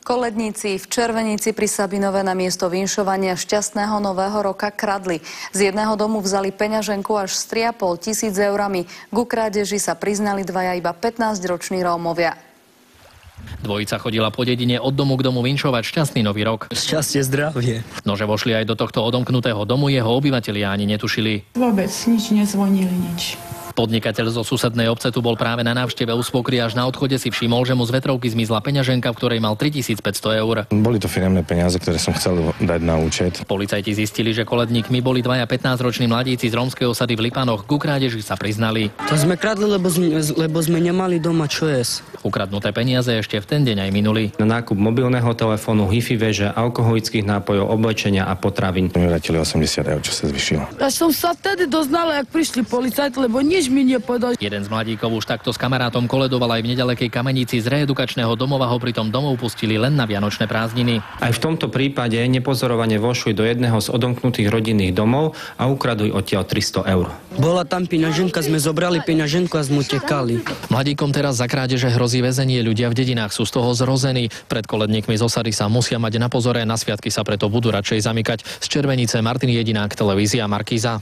Koledníci v Červenici pri Sabinove na miesto vinšovania šťastného nového roka kradli. Z jedného domu vzali peňaženku až s 3 500 eurami. Ku krádeži sa priznali dvaja iba 15-roční Rómovia. Dvojica chodila po dedine od domu k domu vinšovať šťastný nový rok. Šťastie, zdravie. No, že vošli aj do tohto odomknutého domu, jeho obyvatelia ani netušili. Vôbec nič nezvonili, nič. Podnikateľ zo susednej obce tu bol práve na návšteve u svokry, až na odchode si všimol, že mu z vetrovky zmizla peňaženka, v ktorej mal 3500 eur. Boli to firemné peniaze, ktoré som chcel dať na účet. Policajti zistili, že koledníkmi boli dvaja 15-roční mladíci z rómskej osady v Lipanoch. Ku krádeži sa priznali. To sme kradli, lebo sme nemali doma čo jesť. Ukradnuté peniaze ešte v ten deň aj minuli. Na nákup mobilného telefónu, hi-fi veže, alkoholických nápojov, oblečenia a potravín. Mi vrátili 80 eur, čo sa zvyšilo. Ja som sa vtedy doznala, jak prišli policajti, lebo nič mi nepovedali. Jeden z mladíkov už takto s kamarátom koledoval aj v nedalekej Kamenici. Z reedukačného domova ho pritom domov pustili len na vianočné prázdniny. Aj v tomto prípade nepozorovane vošli do jedného z odomknutých rodinných domov a ukradli odtiaľ 300 eur. Bola tam peňaženka, sme zobrali peňaženku a sme utekali. Mladíkom teraz za krádeže hrozí väzenie, ľudia v dedinách sú z toho zrození. Pred koledníkmi z osady sa musia mať na pozore, na sviatky sa preto budú radšej zamykať. Z Červenice Martin Jedinák, televízia Markíza.